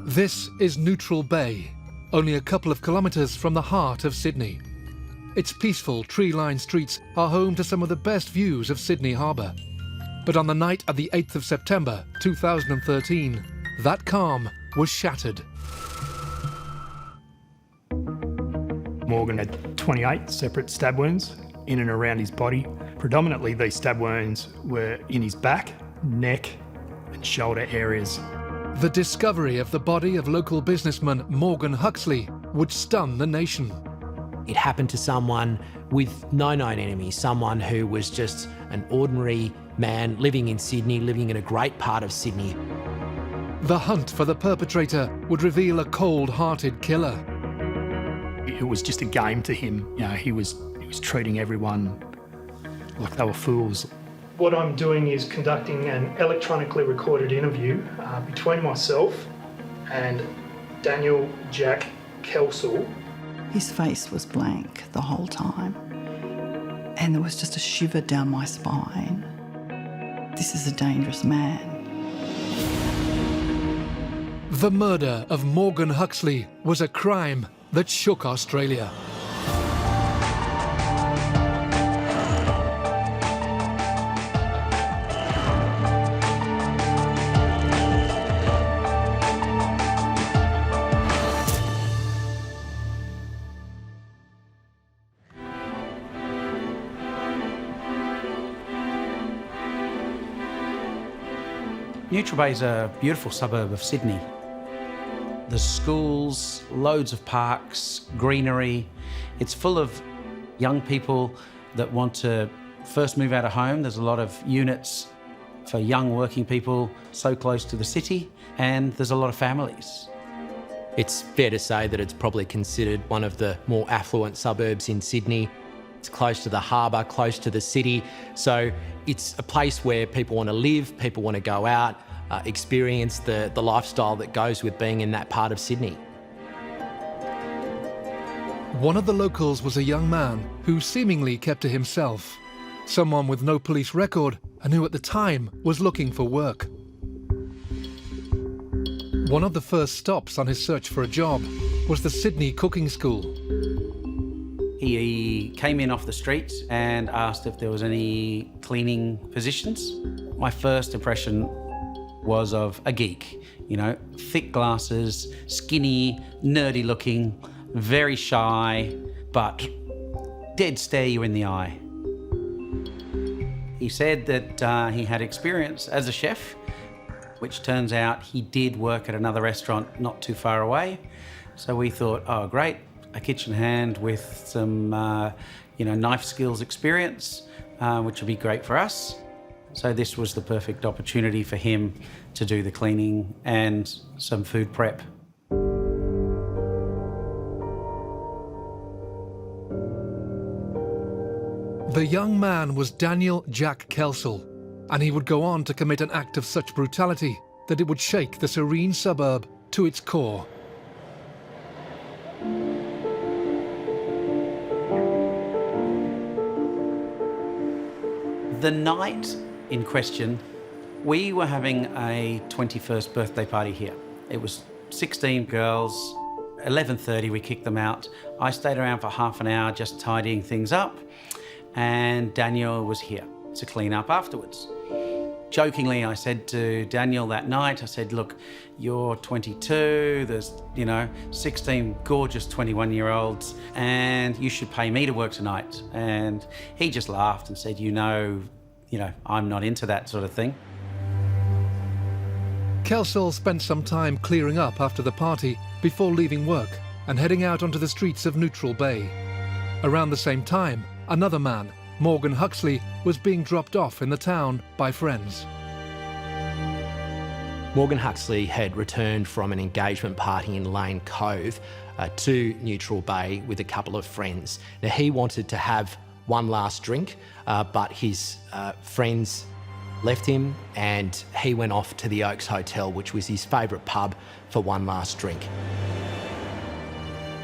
This is Neutral Bay, only a couple of kilometres from the heart of Sydney. Its peaceful, tree-lined streets are home to some of the best views of Sydney Harbour. But on the night of the 8th of September 2013, that calm was shattered. Morgan had 28 separate stab wounds in and around his body. Predominantly, these stab wounds were in his back, neck and shoulder areas. The discovery of the body of local businessman Morgan Huxley would stun the nation. It happened to someone with no known enemy, someone who was just an ordinary man living in Sydney, living in a great part of Sydney. The hunt for the perpetrator would reveal a cold-hearted killer. It was just a game to him. You know, he was treating everyone like they were fools. What I'm doing is conducting an electronically recorded interview between myself and Daniel Jack Kelsall. His face was blank the whole time, and there was just a shiver down my spine. This is a dangerous man. The murder of Morgan Huxley was a crime that shook Australia. Neutral Bay is a beautiful suburb of Sydney. The schools, loads of parks, greenery. It's full of young people that want to first move out of home. There's a lot of units for young working people so close to the city, and there's a lot of families. It's fair to say that it's probably considered one of the more affluent suburbs in Sydney. It's close to the harbour, close to the city, so it's a place where people want to live, people want to go out, experience the lifestyle that goes with being in that part of Sydney. One of the locals was a young man who seemingly kept to himself, someone with no police record and who at the time was looking for work. One of the first stops on his search for a job was the Sydney Cooking School. He came in off the street and asked if there was any cleaning positions. My first impression was of a geek, you know, thick glasses, skinny, nerdy looking, very shy, but dead stare you in the eye. He said that he had experience as a chef, which turns out he did work at another restaurant not too far away. So we thought, oh great, a kitchen hand with some knife skills experience, which would be great for us. So this was the perfect opportunity for him to do the cleaning and some food prep. The young man was Daniel Jack Kelsall, and he would go on to commit an act of such brutality that it would shake the serene suburb to its core. The night in question, we were having a 21st birthday party here. It was 16 girls, 11:30 we kicked them out. I stayed around for half an hour just tidying things up, and Daniel was here to clean up afterwards. Jokingly, I said to Daniel that night, I said, look, you're 22, there's, 16 gorgeous 21-year-olds, and you should pay me to work tonight. And he just laughed and said, I'm not into that sort of thing. Kelsall spent some time clearing up after the party before leaving work and heading out onto the streets of Neutral Bay. Around the same time, another man, Morgan Huxley, was being dropped off in the town by friends. Morgan Huxley had returned from an engagement party in Lane Cove to Neutral Bay with a couple of friends. Now, he wanted to have one last drink, but his friends left him and he went off to the Oaks Hotel, which was his favourite pub, for one last drink.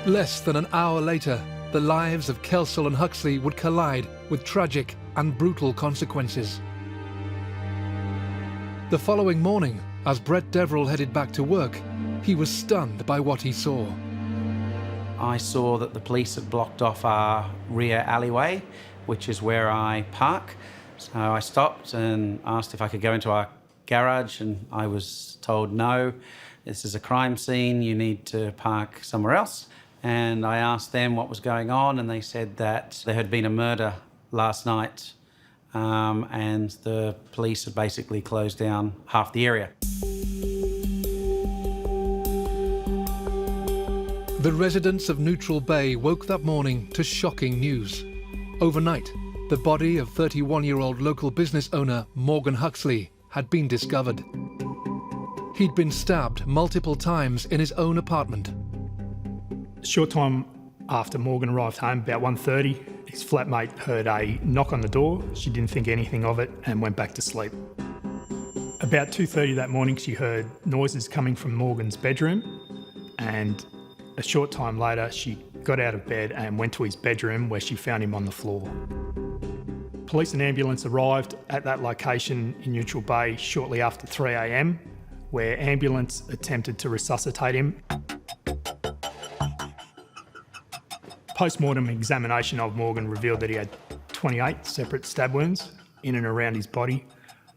Less than an hour later, the lives of Kelsall and Huxley would collide with tragic and brutal consequences. The following morning, As Brett Deverell headed back to work, he was stunned by what he saw. I saw that the police had blocked off our rear alleyway, which is where I park. So I stopped and asked if I could go into our garage, and I was told, no, this is a crime scene, you need to park somewhere else. And I asked them what was going on, and they said that there had been a murder last night, and the police had basically closed down half the area. The residents of Neutral Bay woke that morning to shocking news. Overnight, the body of 31-year-old local business owner Morgan Huxley had been discovered. He'd been stabbed multiple times in his own apartment. A short time after Morgan arrived home, about 1:30, his flatmate heard a knock on the door. She didn't think anything of it and went back to sleep. About 2:30 that morning, she heard noises coming from Morgan's bedroom, and a short time later, she got out of bed and went to his bedroom, where she found him on the floor. Police and ambulance arrived at that location in Neutral Bay shortly after 3 a.m, where ambulance attempted to resuscitate him. Post-mortem examination of Morgan revealed that he had 28 separate stab wounds in and around his body.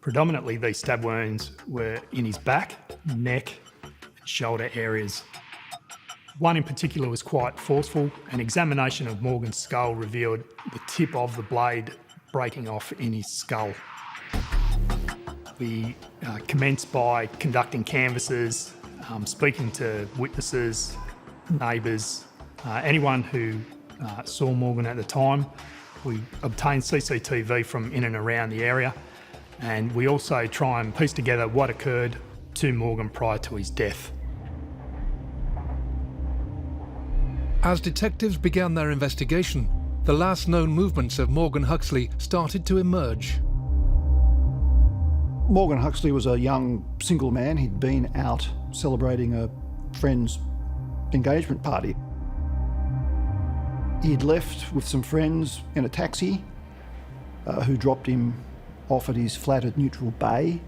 Predominantly, these stab wounds were in his back, neck, and shoulder areas. One in particular was quite forceful. An examination of Morgan's skull revealed the tip of the blade breaking off in his skull. We commenced by conducting canvasses, speaking to witnesses, neighbours, anyone who saw Morgan at the time. We obtained CCTV from in and around the area, and we also try and piece together what occurred to Morgan prior to his death. As detectives began their investigation, the last known movements of Morgan Huxley started to emerge. Morgan Huxley was a young single man. He'd been out celebrating a friend's engagement party. He'd left with some friends in a taxi who dropped him off at his flat at Neutral Bay,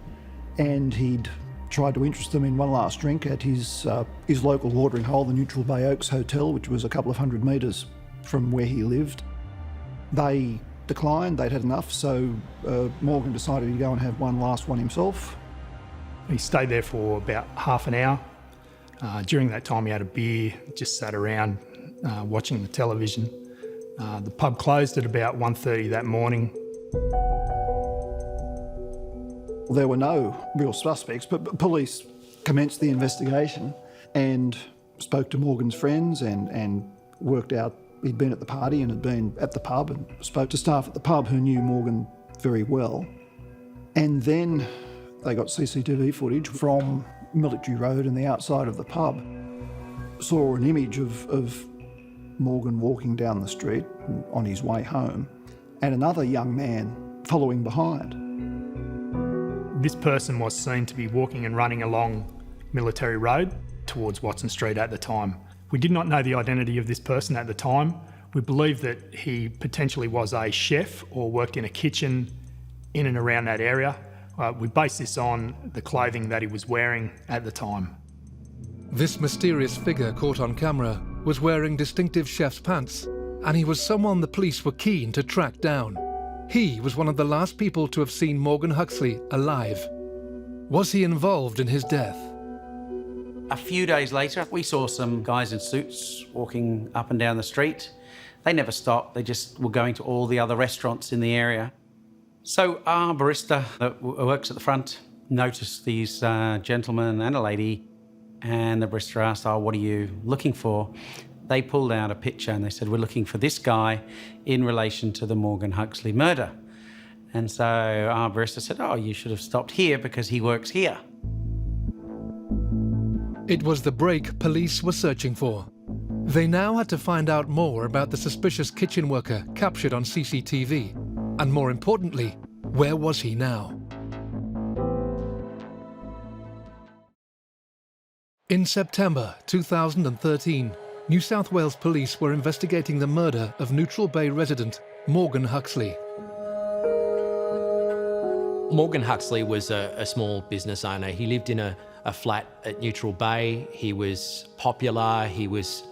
and he'd tried to interest them in one last drink at his local watering hole, the Neutral Bay Oaks Hotel, which was a couple of hundred metres from where he lived. They declined, they'd had enough, so Morgan decided to go and have one last one himself. He stayed there for about half an hour. During that time he had a beer, just sat around watching the television. The pub closed at about 1:30 that morning. There were no real suspects, but police commenced the investigation and spoke to Morgan's friends and worked out he'd been at the party and had been at the pub, and spoke to staff at the pub who knew Morgan very well. And then they got CCTV footage from Military Road and the outside of the pub. Saw an image of Morgan walking down the street on his way home, and another young man following behind. This person was seen to be walking and running along Military Road towards Watson Street at the time. We did not know the identity of this person at the time. We believe that he potentially was a chef or worked in a kitchen in and around that area. We base this on the clothing that he was wearing at the time. This mysterious figure caught on camera was wearing distinctive chef's pants, and he was someone the police were keen to track down. He was one of the last people to have seen Morgan Huxley alive. Was he involved in his death? A few days later, we saw some guys in suits walking up and down the street. They never stopped, they just were going to all the other restaurants in the area. So our barista that works at the front noticed these gentlemen and a lady, and the barista asked, "Oh, what are you looking for?" They pulled out a picture and they said, "We're looking for this guy in relation to the Morgan Huxley murder." And so our barista said, "Oh, you should have stopped here because he works here." It was the break police were searching for. They now had to find out more about the suspicious kitchen worker captured on CCTV. And more importantly, where was he now? In September 2013, New South Wales police were investigating the murder of Neutral Bay resident Morgan Huxley. Morgan Huxley was a small business owner. He lived in a flat at Neutral Bay. He was popular. He was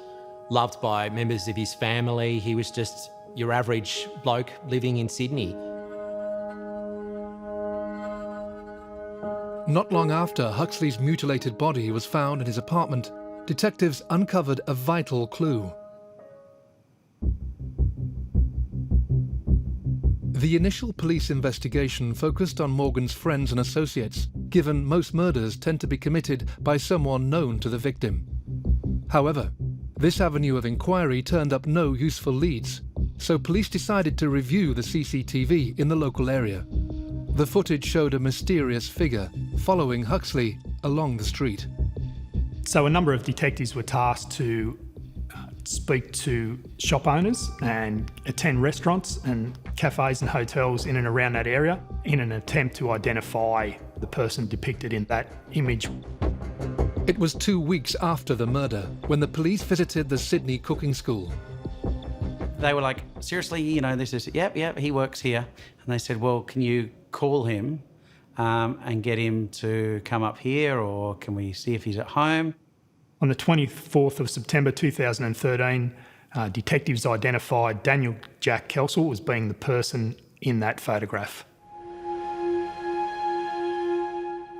loved by members of his family. He was just your average bloke living in Sydney. Not long after Huxley's mutilated body was found in his apartment, detectives uncovered a vital clue. The initial police investigation focused on Morgan's friends and associates, given most murders tend to be committed by someone known to the victim. However, this avenue of inquiry turned up no useful leads, so police decided to review the CCTV in the local area. The footage showed a mysterious figure following Huxley along the street. So a number of detectives were tasked to speak to shop owners and attend restaurants and cafes and hotels in and around that area in an attempt to identify the person depicted in that image. It was 2 weeks after the murder when the police visited the Sydney cooking school. They were like, seriously, you know, this is, yep, he works here. And they said, well, can you call him and get him to come up here, or can we see if he's at home? On the 24th of September 2013, detectives identified Daniel Jack Kelsall as being the person in that photograph.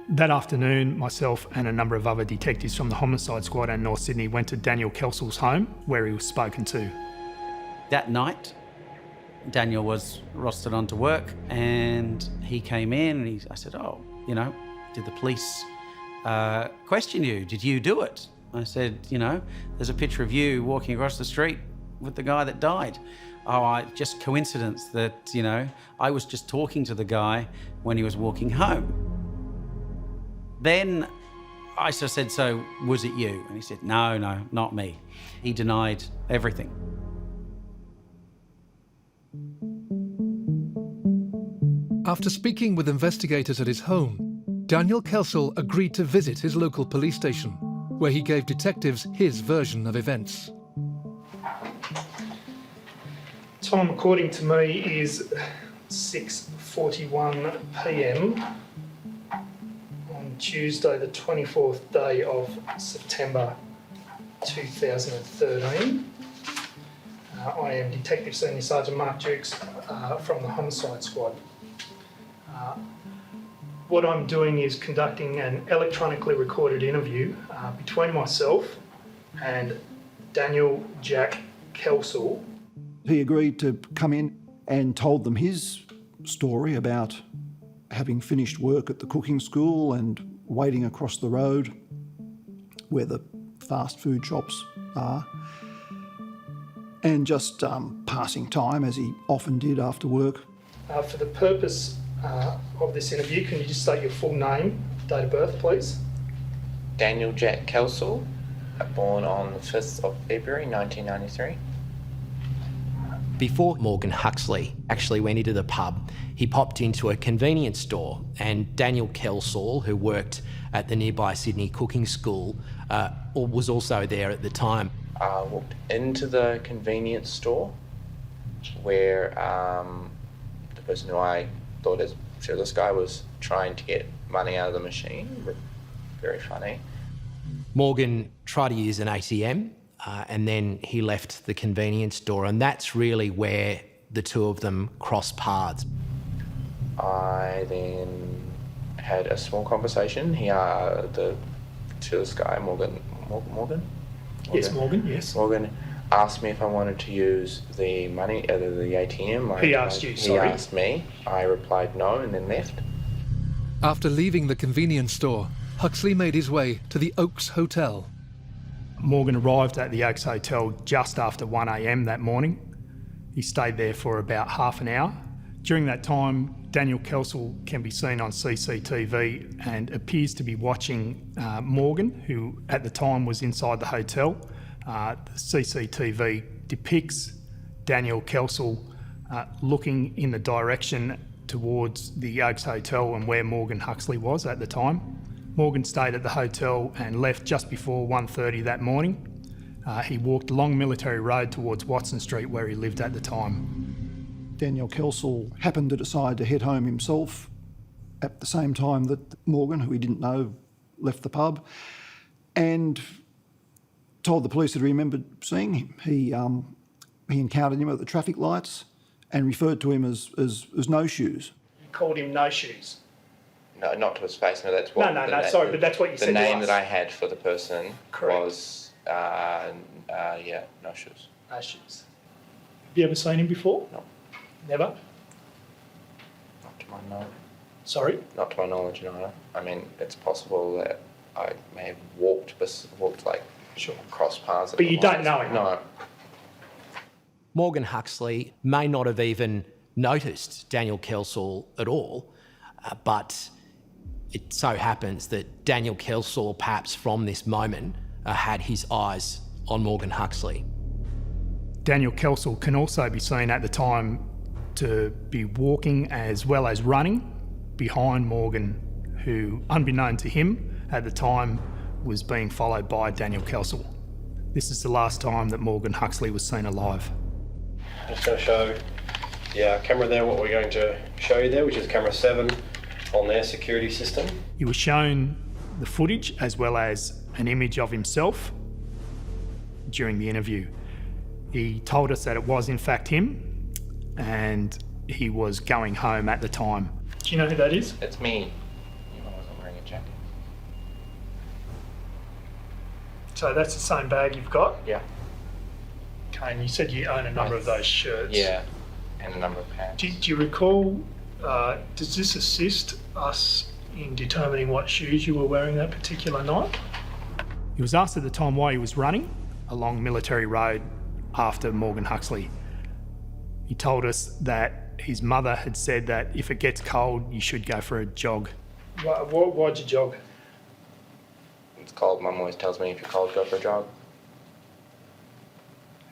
That afternoon, myself and a number of other detectives from the Homicide Squad and North Sydney went to Daniel Kelsall's home, where he was spoken to. That night, Daniel was rostered onto work, and he came in and I said, oh, you know, did the police question you? Did you do it? I said, you know, there's a picture of you walking across the street with the guy that died. Oh, just coincidence that, you know, I was just talking to the guy when he was walking home. Then I said, so was it you? And he said, no, not me. He denied everything. After speaking with investigators at his home, Daniel Kelsall agreed to visit his local police station, where he gave detectives his version of events. Time, according to me, is 6:41 p.m. on Tuesday, the 24th day of September 2013. I am Detective Senior Sergeant Mark Dukes from the Homicide Squad. What I'm doing is conducting an electronically recorded interview between myself and Daniel Jack Kelsall. He agreed to come in and told them his story about having finished work at the cooking school and waiting across the road where the fast food shops are, and just passing time, as he often did after work. For the purpose of this interview, can you just state your full name, date of birth, please? Daniel Jack Kelsall, born on the 5th of February 1993. Before Morgan Huxley actually went into the pub, he popped into a convenience store, and Daniel Kelsall, who worked at the nearby Sydney cooking school, was also there at the time. I walked into the convenience store where the person who I thought is, sure, this guy was trying to get money out of the machine. Very funny. Morgan tried to use an ATM, and then he left the convenience store, and that's really where the two of them crossed paths. I then had a small conversation. This guy, Morgan? Yes, Morgan, yes. Morgan asked me if I wanted to use the money, the ATM. He asked you, sorry. He asked me. I replied no and then left. After leaving the convenience store, Huxley made his way to the Oaks Hotel. Morgan arrived at the Oaks Hotel just after 1 a.m. that morning. He stayed there for about half an hour. During that time, Daniel Kelsall can be seen on CCTV and appears to be watching Morgan, who at the time was inside the hotel. The CCTV depicts Daniel Kelsall looking in the direction towards the Oaks Hotel and where Morgan Huxley was at the time. Morgan stayed at the hotel and left just before 1:30 that morning. He walked along Military Road towards Watson Street, where he lived at the time. Daniel Kelsall happened to decide to head home himself at the same time that Morgan, who he didn't know, left the pub, and told the police that he remembered seeing him. He encountered him at the traffic lights and referred to him as no shoes. You called him No Shoes. No, not to his face. No, that's what. No, sorry, but that's what you said to us. The name that I had for the person Correct. was, No Shoes. No Shoes. Have you ever seen him before? No. Never? Not to my knowledge. Sorry? Not to my knowledge, no. I mean, it's possible that I may have walked like Sure. cross paths. But you don't know him? No. Morgan Huxley may not have even noticed Daniel Kelsall at all, but it so happens that Daniel Kelsall, perhaps from this moment, had his eyes on Morgan Huxley. Daniel Kelsall can also be seen at the time to be walking as well as running behind Morgan, who, unbeknown to him at the time, was being followed by Daniel Kelsall. This is the last time that Morgan Huxley was seen alive. I'm just going to show the camera there what we're going to show you there, which is camera 7 on their security system. He was shown the footage as well as an image of himself during the interview. He told us that it was in fact him and he was going home at the time. Do you know who that is? It's me. I wasn't wearing a jacket. So that's the same bag you've got? Yeah. Okay, and you said you own a number of those shirts. Yeah. And a number of pants. Do you recall, does this assist us in determining what shoes you were wearing that particular night? He was asked at the time why he was running along Military Road after Morgan Huxley. He told us that his mother had said that if it gets cold, you should go for a jog. Why'd you jog? It's cold. Mum always tells me if you're cold, go for a jog.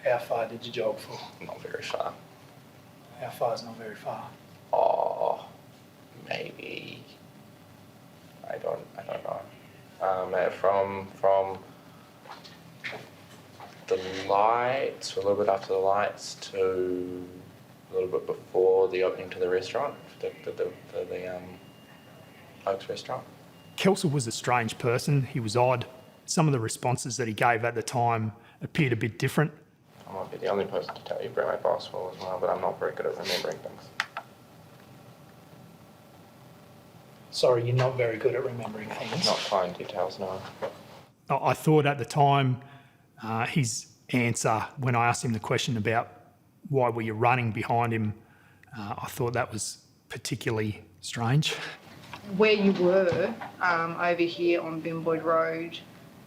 How far did you jog for? Not very far. How far is not very far? Oh, maybe. I don't know. From the lights, a little bit after the lights, to a little bit before the opening to the restaurant, the Oaks restaurant. Kelsall was a strange person. He was odd. Some of the responses that he gave at the time appeared a bit different. I might be the only person to tell you where my boss was as well, but I'm not very good at remembering things. Sorry, you're not very good at remembering things. Not fine details, no. I thought at the time his answer, when I asked him the question about why were you running behind him, I thought that was particularly strange. Where you were over here on Bimboyd Road,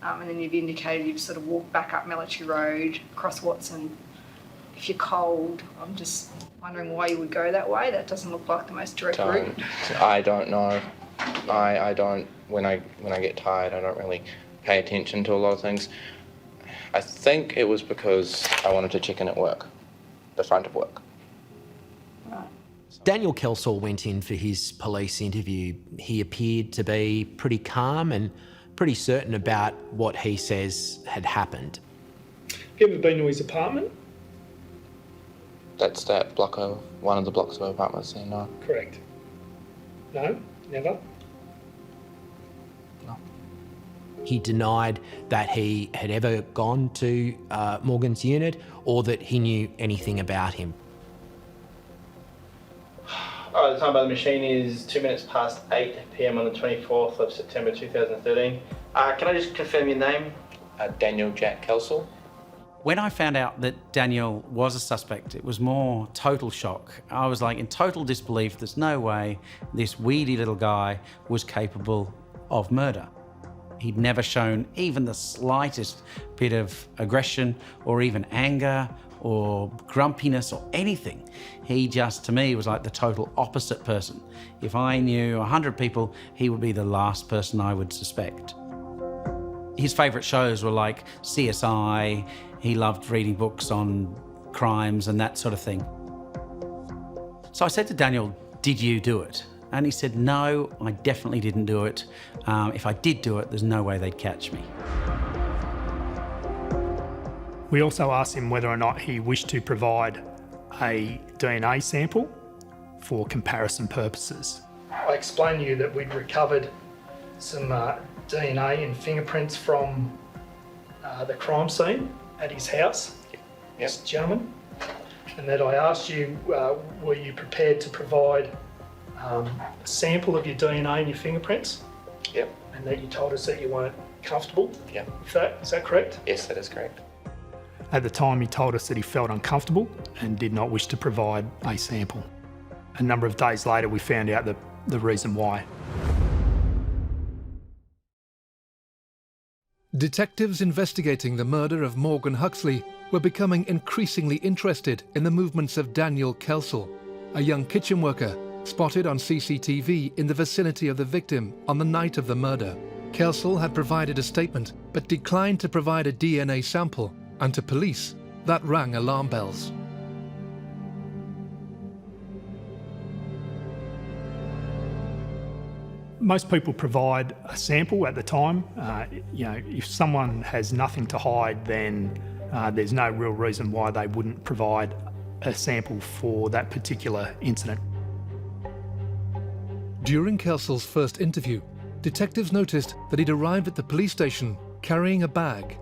and then you've indicated you've sort of walked back up Military Road, across Watson. If you're cold, I'm just wondering why you would go that way. That doesn't look like the most direct route. I don't know. I don't. When I get tired, I don't really pay attention to a lot of things. I think it was because I wanted to check in at work, the front of work. Right. Daniel Kelsall went in for his police interview. He appeared to be pretty calm and pretty certain about what he says had happened. Have you ever been to his apartment? That's that block of one of the blocks of apartments there, no. Correct. No? Never? No. He denied that he had ever gone to Morgan's unit or that he knew anything about him. All right, the time by the machine is 2 minutes past 8 p.m. on the 24th of September 2013. Can I just confirm your name? Daniel Jack Kelsall. When I found out that Daniel was a suspect, it was more total shock. I was like in total disbelief. There's no way this weedy little guy was capable of murder. He'd never shown even the slightest bit of aggression or even anger or grumpiness or anything. He just, to me, was like the total opposite person. If I knew 100 people, he would be the last person I would suspect. His favourite shows were like CSI. He loved reading books on crimes and that sort of thing. So I said to Daniel, "Did you do it?" And he said, "No, I definitely didn't do it. If I did do it, there's no way they'd catch me." We also asked him whether or not he wished to provide a DNA sample for comparison purposes. I explained to you that we'd recovered some DNA and fingerprints from the crime scene at his house, this gentleman, and that I asked you, were you prepared to provide a sample of your DNA and your fingerprints? Yep. And that you told us that you weren't comfortable Yep. with that. Is that correct? Yes, that is correct. At the time, he told us that he felt uncomfortable and did not wish to provide a sample. A number of days later, we found out the reason why. Detectives investigating the murder of Morgan Huxley were becoming increasingly interested in the movements of Daniel Kelsall, a young kitchen worker spotted on CCTV in the vicinity of the victim on the night of the murder. Kelsall had provided a statement but declined to provide a DNA sample, and to police, that rang alarm bells. Most people provide a sample at the time. If someone has nothing to hide, then there's no real reason why they wouldn't provide a sample for that particular incident. During Kelsall's first interview, detectives noticed that he'd arrived at the police station carrying a bag.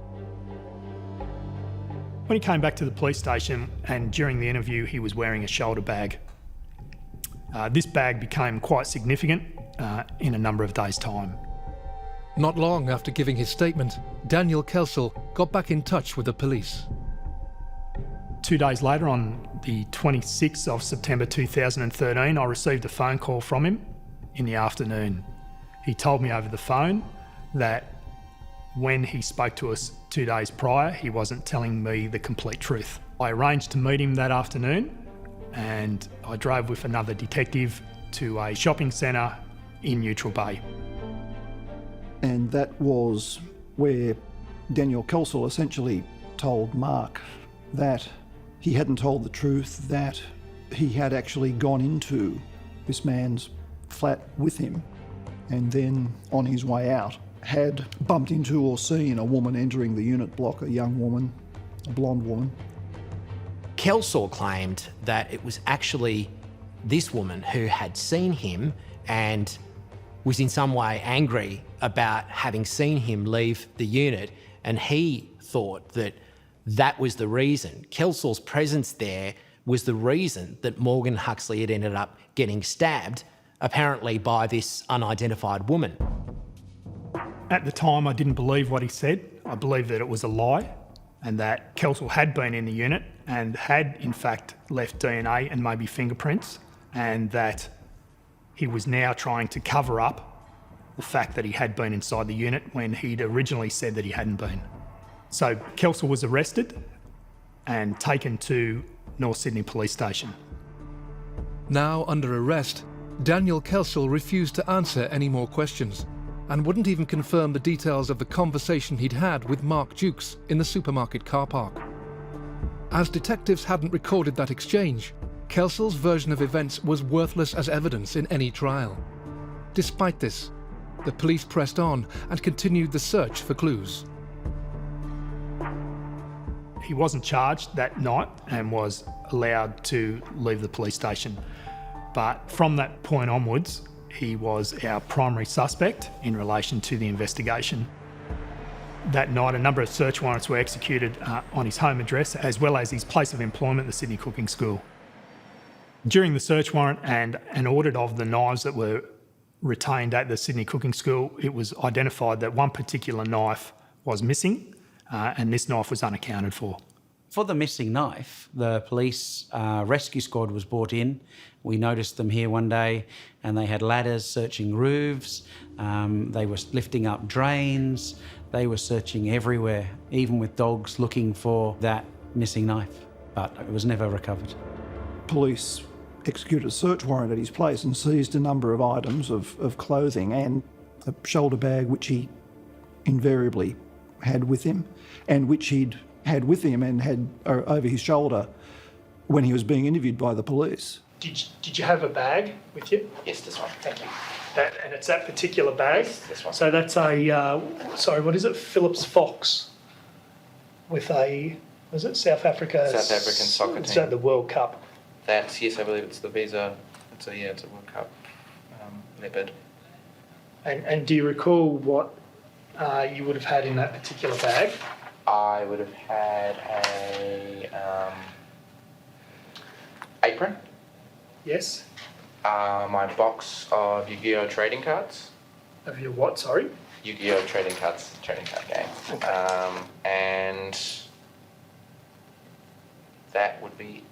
When he came back to the police station and during the interview, he was wearing a shoulder bag. This bag became quite significant in a number of days' time. Not long after giving his statement, Daniel Kelsall got back in touch with the police. 2 days later, on the 26th of September 2013, I received a phone call from him in the afternoon. He told me over the phone that when he spoke to us 2 days prior, he wasn't telling me the complete truth. I arranged to meet him that afternoon, and I drove with another detective to a shopping centre in Neutral Bay. And that was where Daniel Kelsall essentially told Mark that he hadn't told the truth, that he had actually gone into this man's flat with him, and then on his way out had bumped into or seen a woman entering the unit block, a young woman, a blonde woman. Kelsall claimed that it was actually this woman who had seen him and was in some way angry about having seen him leave the unit, and he thought that that was the reason. Kelsall's presence there was the reason that Morgan Huxley had ended up getting stabbed, apparently by this unidentified woman. At the time, I didn't believe what he said. I believed that it was a lie and that Kelsall had been in the unit and had, in fact, left DNA and maybe fingerprints, and that he was now trying to cover up the fact that he had been inside the unit when he'd originally said that he hadn't been. So Kelsall was arrested and taken to North Sydney Police Station. Now under arrest, Daniel Kelsall refused to answer any more questions and wouldn't even confirm the details of the conversation he'd had with Mark Dukes in the supermarket car park. As detectives hadn't recorded that exchange, Kelsall's version of events was worthless as evidence in any trial. Despite this, the police pressed on and continued the search for clues. He wasn't charged that night and was allowed to leave the police station. But from that point onwards, he was our primary suspect in relation to the investigation. That night, a number of search warrants were executed on his home address as well as his place of employment, the Sydney Cooking School. During the search warrant and an audit of the knives that were retained at the Sydney Cooking School, it was identified that one particular knife was missing, and this knife was unaccounted for. For the missing knife, the police rescue squad was brought in. We noticed them here one day, and they had ladders searching roofs. They were lifting up drains. They were searching everywhere, even with dogs looking for that missing knife, but it was never recovered. Police executed a search warrant at his place and seized a number of items of clothing and a shoulder bag which he invariably had with him, and which he'd had with him and had over his shoulder when he was being interviewed by the police. Did you have a bag with you? Yes, this one. Thank you. And it's that particular bag? Yes, this one. So that's a, what is it? Phillips Fox with a, was it South Africa? South African soccer team. Is that the World Cup? Yes, I believe it's the Visa. It's a World Cup leopard. And do you recall what you would have had in that particular bag? I would have had a apron. Yes. My box of Yu-Gi-Oh trading cards. Of your what, sorry? Yu-Gi-Oh trading card game. Okay. And that would be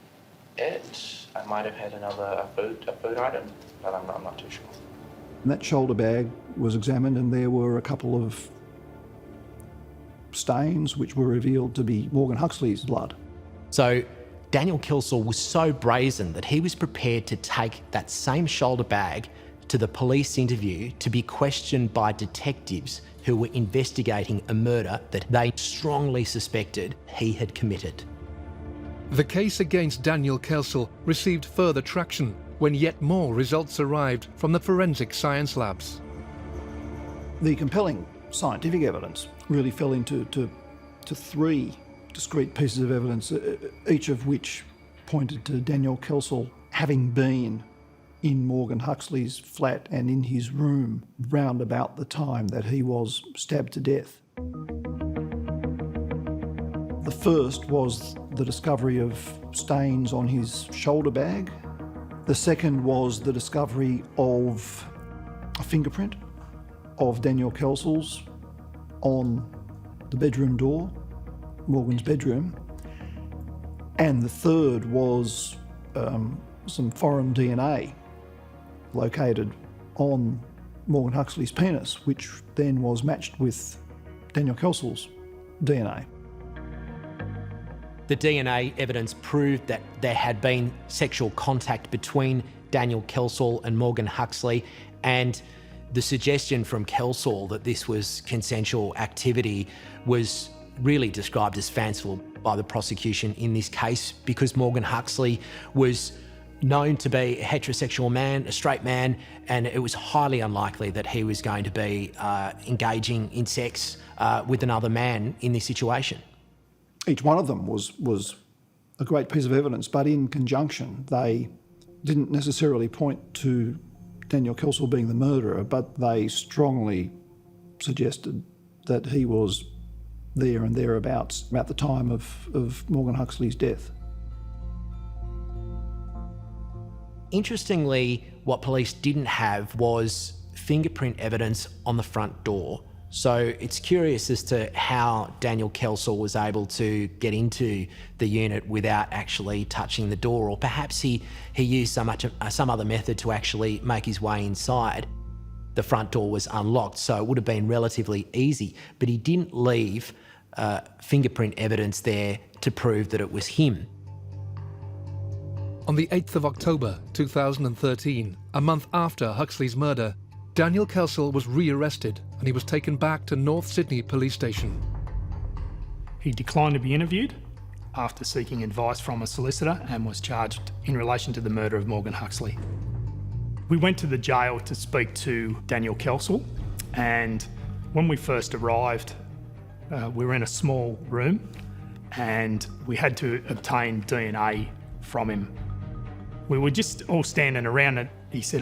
it. I might have had a food item, but I'm not too sure. And that shoulder bag was examined and there were a couple of stains which were revealed to be Morgan Huxley's blood. So Daniel Kelsall was so brazen that he was prepared to take that same shoulder bag to the police interview to be questioned by detectives who were investigating a murder that they strongly suspected he had committed. The case against Daniel Kelsall received further traction when yet more results arrived from the forensic science labs. The compelling scientific evidence really fell into three discrete pieces of evidence, each of which pointed to Daniel Kelsall having been in Morgan Huxley's flat and in his room round about the time that he was stabbed to death. The first was the discovery of stains on his shoulder bag. The second was the discovery of a fingerprint of Daniel Kelsall's on the bedroom door, Morgan's bedroom. And the third was some foreign DNA located on Morgan Huxley's penis, which then was matched with Daniel Kelsall's DNA. The DNA evidence proved that there had been sexual contact between Daniel Kelsall and Morgan Huxley, and the suggestion from Kelsall that this was consensual activity was really described as fanciful by the prosecution in this case, because Morgan Huxley was known to be a heterosexual man, a straight man, and it was highly unlikely that he was going to be engaging in sex with another man in this situation. Each one of them was a great piece of evidence, but in conjunction, they didn't necessarily point to Daniel Kelsall being the murderer, but they strongly suggested that he was there and thereabouts about the time of Morgan Huxley's death. Interestingly, what police didn't have was fingerprint evidence on the front door. So it's curious as to how Daniel Kelsall was able to get into the unit without actually touching the door, or perhaps he used some other method to actually make his way inside. The front door was unlocked, so it would have been relatively easy, but he didn't leave fingerprint evidence there to prove that it was him. On the 8th of October 2013, a month after Huxley's murder, Daniel Kelsall was re-arrested and he was taken back to North Sydney Police Station. He declined to be interviewed after seeking advice from a solicitor and was charged in relation to the murder of Morgan Huxley. We went to the jail to speak to Daniel Kelsall, and when we first arrived, we were in a small room and we had to obtain DNA from him. We were just all standing around it. He said,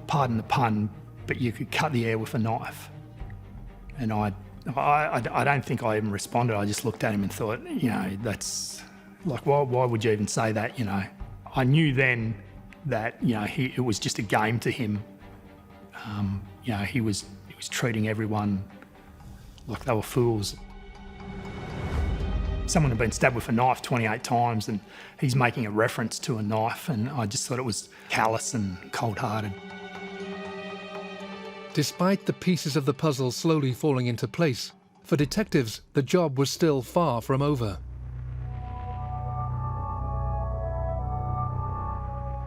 pardon the pun, but you could cut the air with a knife. And I don't think I even responded. I just looked at him and thought, that's like, why would you even say that? I knew then that, it was just a game to him. He was treating everyone like they were fools. Someone had been stabbed with a knife 28 times and he's making a reference to a knife, and I just thought it was callous and cold-hearted. Despite the pieces of the puzzle slowly falling into place, for detectives, the job was still far from over.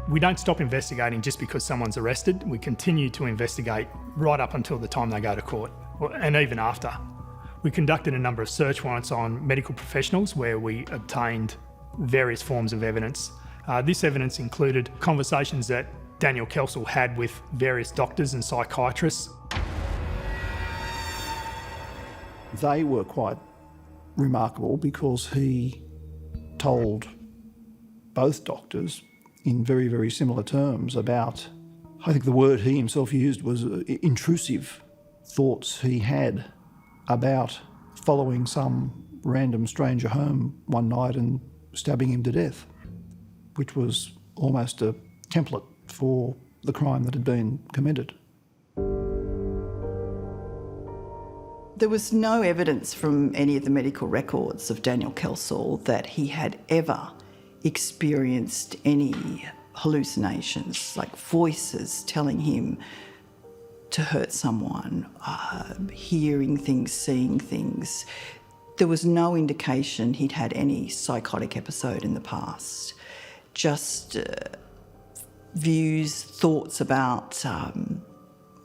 We don't stop investigating just because someone's arrested. We continue to investigate right up until the time they go to court, and even after. We conducted a number of search warrants on medical professionals where we obtained various forms of evidence. This evidence included conversations that Daniel Kelsall had with various doctors and psychiatrists. They were quite remarkable because he told both doctors in very, very similar terms about I think the word he himself used was intrusive thoughts he had about following some random stranger home one night and stabbing him to death, which was almost a template for the crime that had been committed. There was no evidence from any of the medical records of Daniel Kelsall that he had ever experienced any hallucinations, like voices telling him to hurt someone, hearing things, seeing things. There was no indication he'd had any psychotic episode in the past. Just views, thoughts about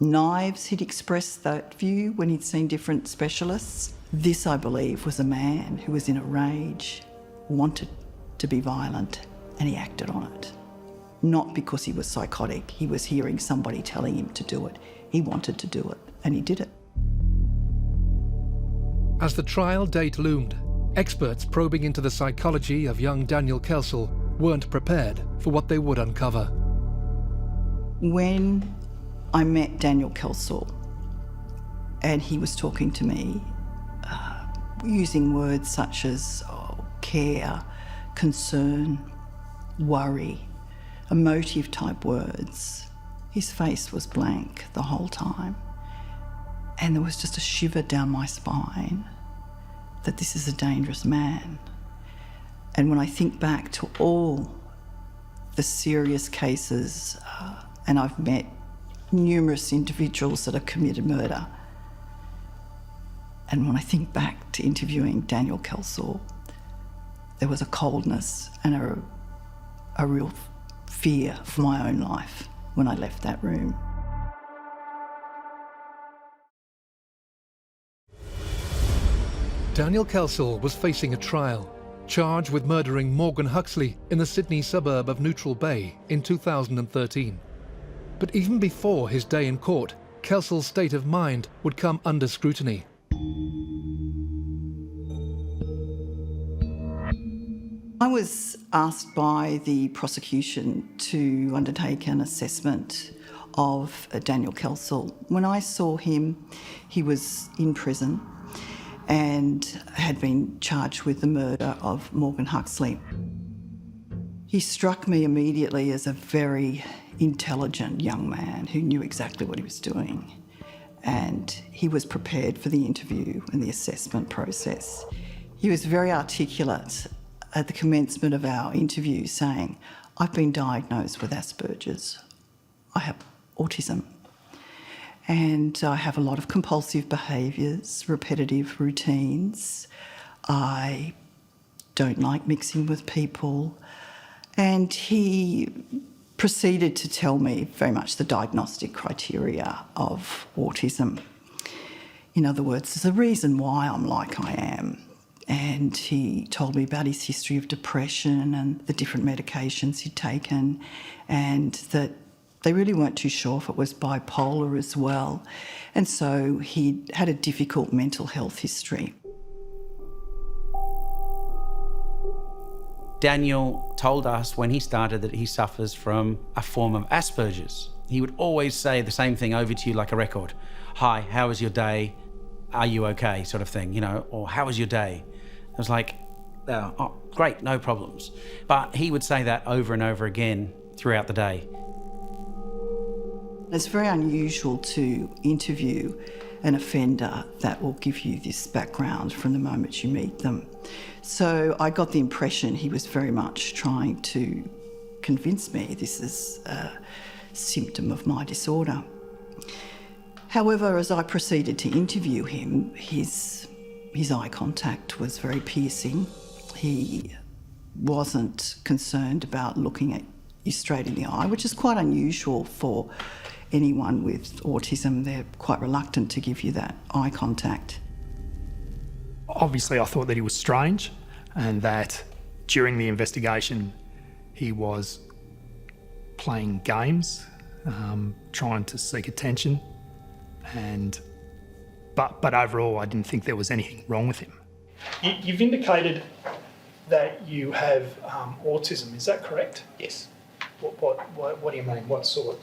knives. He'd expressed that view when he'd seen different specialists. This, I believe, was a man who was in a rage, wanted to be violent, and he acted on it. Not because he was psychotic. He was hearing somebody telling him to do it. He wanted to do it, and he did it. As the trial date loomed, experts probing into the psychology of young Daniel Kelsall weren't prepared for what they would uncover. When I met Daniel Kelsall and he was talking to me, using words such as care, concern, worry, emotive type words, his face was blank the whole time. And there was just a shiver down my spine that this is a dangerous man. And when I think back to all the serious cases, and I've met numerous individuals that have committed murder, and when I think back to interviewing Daniel Kelsall, there was a coldness and a real fear for my own life when I left that room. Daniel Kelsall was facing a trial, charged with murdering Morgan Huxley in the Sydney suburb of Neutral Bay in 2013. But even before his day in court, Kelsall's state of mind would come under scrutiny. I was asked by the prosecution to undertake an assessment of Daniel Kelsall. When I saw him, he was in prison and had been charged with the murder of Morgan Huxley. He struck me immediately as a very intelligent young man who knew exactly what he was doing, and he was prepared for the interview and the assessment process. He was very articulate at the commencement of our interview, saying, "I've been diagnosed with Asperger's. I have autism. And I have a lot of compulsive behaviours, repetitive routines. I don't like mixing with people." And he proceeded to tell me very much the diagnostic criteria of autism. In other words, there's a reason why I'm like I am. And he told me about his history of depression and the different medications he'd taken, and that they really weren't too sure if it was bipolar as well. And so he had a difficult mental health history. Daniel told us when he started that he suffers from a form of Asperger's. He would always say the same thing over to you like a record. "Hi, how was your day? Are you okay?" sort of thing, or "How was your day?" I was like, "Oh, great, no problems." But he would say that over and over again throughout the day. It's very unusual to interview an offender that will give you this background from the moment you meet them. So I got the impression he was very much trying to convince me this is a symptom of my disorder. However, as I proceeded to interview him, his eye contact was very piercing. He wasn't concerned about looking at you straight in the eye, which is quite unusual for anyone with autism. They're quite reluctant to give you that eye contact. Obviously, I thought that he was strange and that during the investigation he was playing games, trying to seek attention, but overall I didn't think there was anything wrong with him. You've indicated that you have autism, is that correct? Yes. What do you mean? What sort?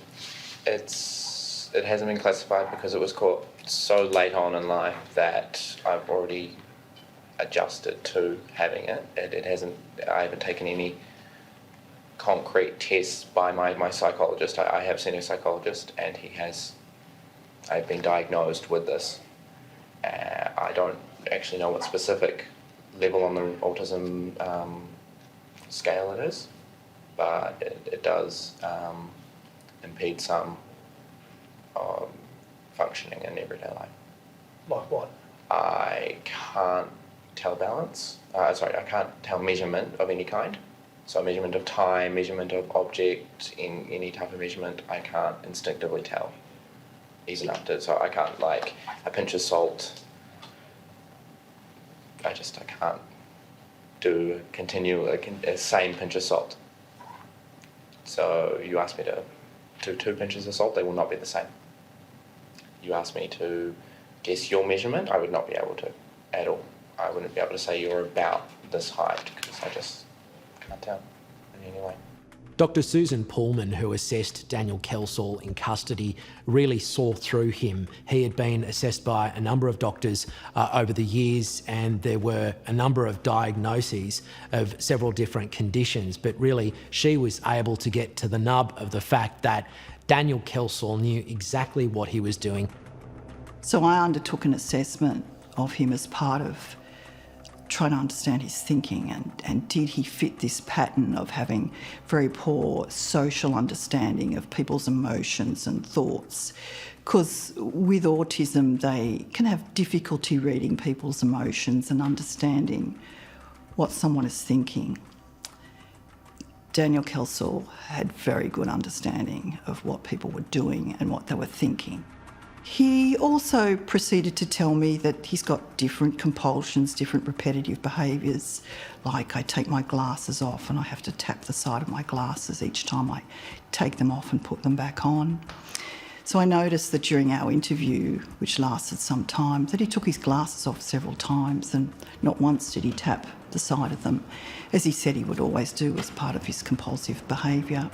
It hasn't been classified because it was caught so late on in life that I've already adjusted to having it. I haven't taken any concrete tests by my psychologist. I have seen a psychologist, and I've been diagnosed with this. I don't actually know what specific level on the autism scale it is, but it does impede some functioning in everyday life. Like what? I can't tell balance. I can't tell measurement of any kind. So measurement of time, measurement of object, in any type of measurement, I can't instinctively tell. Easy enough to, so I can't, like, a pinch of salt, I can't do a same pinch of salt. So you ask me to do 2 pinches of salt, they will not be the same. You ask me to guess your measurement, I would not be able to at all. I wouldn't be able to say you're about this height because I just can't tell in any way. Dr. Susan Pullman, who assessed Daniel Kelsall in custody, really saw through him. He had been assessed by a number of doctors over the years, and there were a number of diagnoses of several different conditions, but really she was able to get to the nub of the fact that Daniel Kelsall knew exactly what he was doing. So I undertook an assessment of him as part of trying to understand his thinking, and did he fit this pattern of having very poor social understanding of people's emotions and thoughts. Because with autism, they can have difficulty reading people's emotions and understanding what someone is thinking. Daniel Kelsall had very good understanding of what people were doing and what they were thinking. He also proceeded to tell me that he's got different compulsions, different repetitive behaviours, like I take my glasses off and I have to tap the side of my glasses each time I take them off and put them back on. So I noticed that during our interview, which lasted some time, that he took his glasses off several times, and not once did he tap the side of them, as he said he would always do as part of his compulsive behaviour.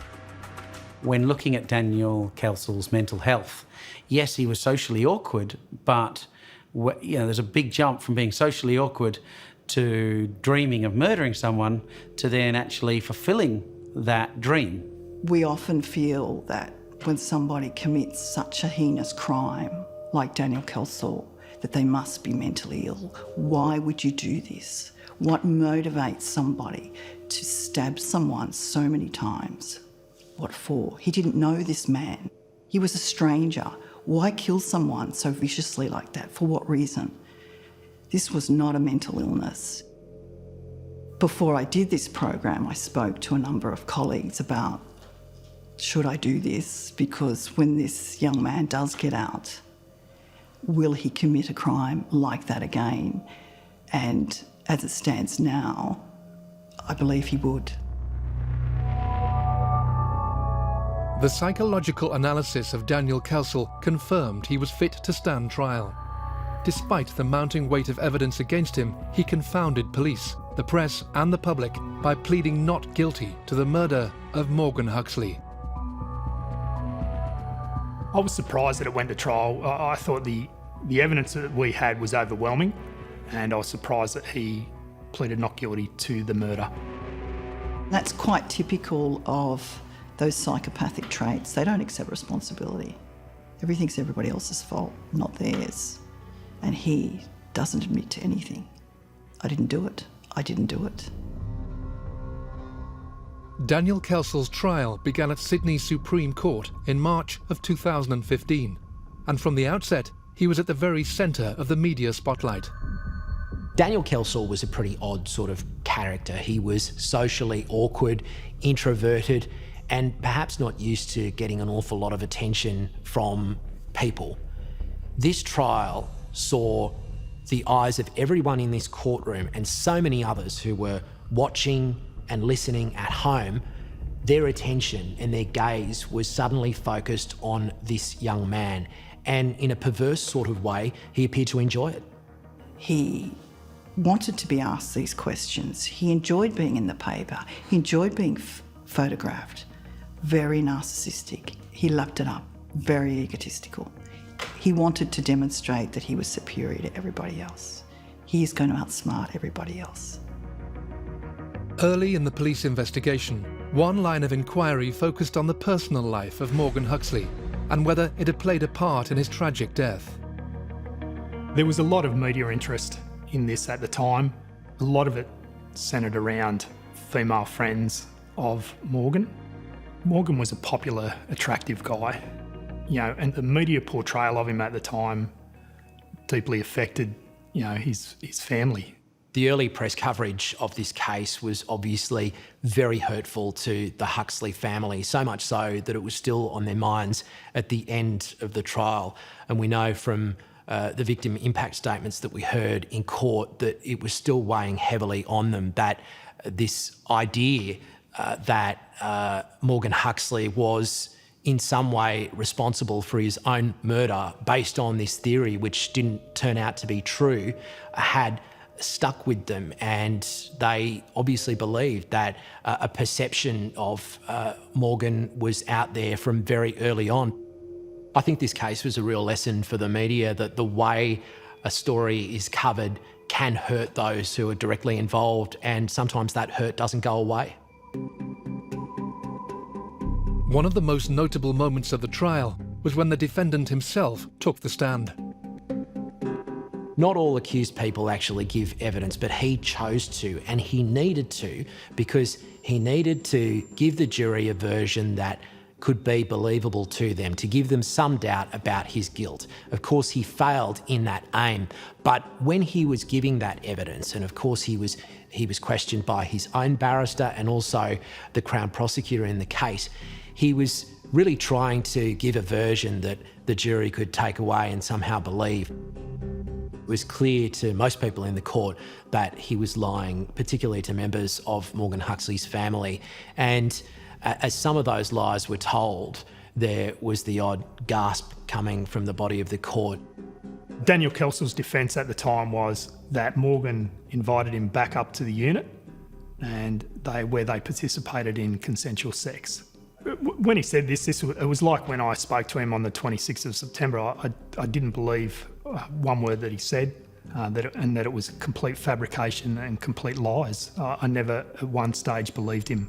When looking at Daniel Kelsall's mental health, yes, he was socially awkward, but there's a big jump from being socially awkward to dreaming of murdering someone to then actually fulfilling that dream. We often feel that when somebody commits such a heinous crime, like Daniel Kelsall, that they must be mentally ill. Why would you do this? What motivates somebody to stab someone so many times? What for? He didn't know this man. He was a stranger. Why kill someone so viciously like that? For what reason? This was not a mental illness. Before I did this program, I spoke to a number of colleagues about, should I do this? Because when this young man does get out, will he commit a crime like that again? And as it stands now, I believe he would. The psychological analysis of Daniel Kelsall confirmed he was fit to stand trial. Despite the mounting weight of evidence against him, he confounded police, the press and the public by pleading not guilty to the murder of Morgan Huxley. I was surprised that it went to trial. I thought the evidence that we had was overwhelming, and I was surprised that he pleaded not guilty to the murder. That's quite typical of those psychopathic traits. They don't accept responsibility. Everything's everybody else's fault, not theirs. And he doesn't admit to anything. I didn't do it. I didn't do it. Daniel Kelsall's trial began at Sydney Supreme Court in March of 2015, and from the outset, he was at the very centre of the media spotlight. Daniel Kelsall was a pretty odd sort of character. He was socially awkward, introverted, and perhaps not used to getting an awful lot of attention from people. This trial saw the eyes of everyone in this courtroom and so many others who were watching and listening at home. Their attention and their gaze was suddenly focused on this young man, and in a perverse sort of way, he appeared to enjoy it. He wanted to be asked these questions. He enjoyed being in the paper. He enjoyed being photographed. Very narcissistic. He lapped it up. very egotistical. He wanted to demonstrate that he was superior to everybody else. He is going to outsmart everybody else. Early in the police investigation, one line of inquiry focused on the personal life of Morgan Huxley and whether it had played a part in his tragic death. There was a lot of media interest in this at the time. A lot of it centred around female friends of Morgan. Morgan was a popular, attractive guy, and the media portrayal of him at the time deeply affected, his family. The early press coverage of this case was obviously very hurtful to the Huxley family, so much so that it was still on their minds at the end of the trial. And we know from the victim impact statements that we heard in court that it was still weighing heavily on them, that this idea that Morgan Huxley was in some way responsible for his own murder based on this theory, which didn't turn out to be true, had stuck with them, and they obviously believed that a perception of Morgan was out there from very early on. I think this case was a real lesson for the media that the way a story is covered can hurt those who are directly involved, and sometimes that hurt doesn't go away. One of the most notable moments of the trial was when the defendant himself took the stand. Not all accused people actually give evidence, but he chose to, and he needed to, because he needed to give the jury a version that could be believable to them, to give them some doubt about his guilt. Of course, he failed in that aim, but when he was giving that evidence, and of course he was questioned by his own barrister and also the Crown prosecutor in the case, he was really trying to give a version that the jury could take away and somehow believe. It was clear to most people in the court that he was lying, particularly to members of Morgan Huxley's family. And as some of those lies were told, there was the odd gasp coming from the body of the court. Daniel Kelsall's defence at the time was that Morgan invited him back up to the unit and where they participated in consensual sex. When he said this, it was like when I spoke to him on the 26th of September. I didn't believe one word that he said, that it was complete fabrication and complete lies. I never at one stage believed him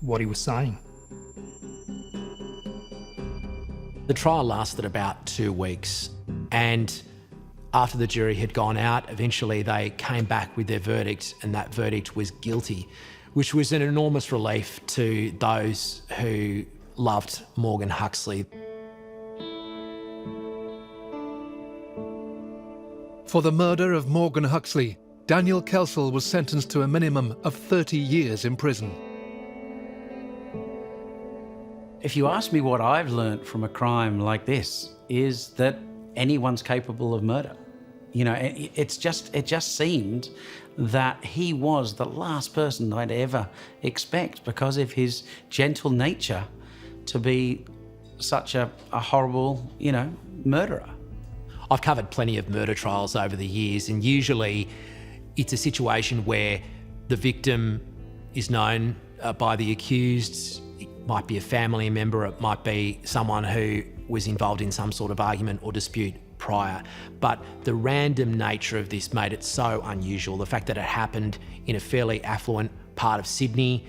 what he was saying. The trial lasted about 2 weeks, and after the jury had gone out, eventually they came back with their verdict, and that verdict was guilty, which was an enormous relief to those who loved Morgan Huxley. For the murder of Morgan Huxley, Daniel Kelsall was sentenced to a minimum of 30 years in prison. If you ask me what I've learnt from a crime like this, is that anyone's capable of murder. It just seemed that he was the last person I'd ever expect, because of his gentle nature, to be such a horrible, murderer. I've covered plenty of murder trials over the years, and usually it's a situation where the victim is known by the accused. It might be a family member, it might be someone who was involved in some sort of argument or dispute prior. But the random nature of this made it so unusual. The fact that it happened in a fairly affluent part of Sydney,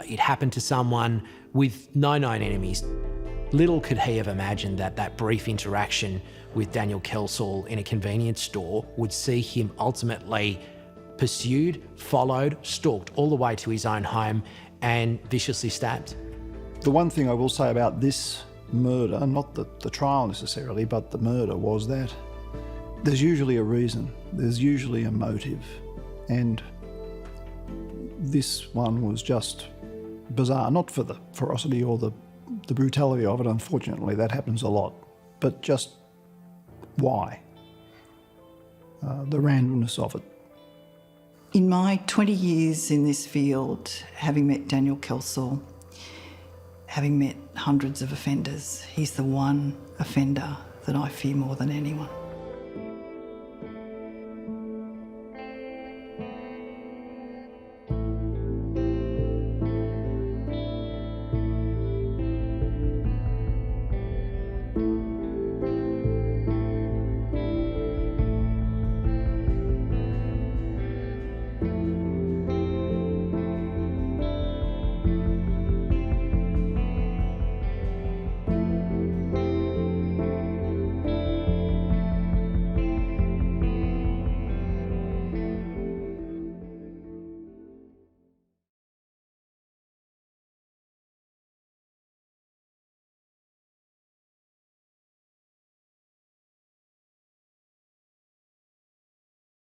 it happened to someone with no known enemies. Little could he have imagined that brief interaction with Daniel Kelsall in a convenience store would see him ultimately pursued, followed, stalked all the way to his own home and viciously stabbed. The one thing I will say about this murder, not the trial necessarily, but the murder, was that there's usually a reason, there's usually a motive, and this one was just bizarre, not for the ferocity or the brutality of it, unfortunately, that happens a lot, but just why? The randomness of it. In my 20 years in this field, having met Daniel Kelsall, having met hundreds of offenders, he's the one offender that I fear more than anyone.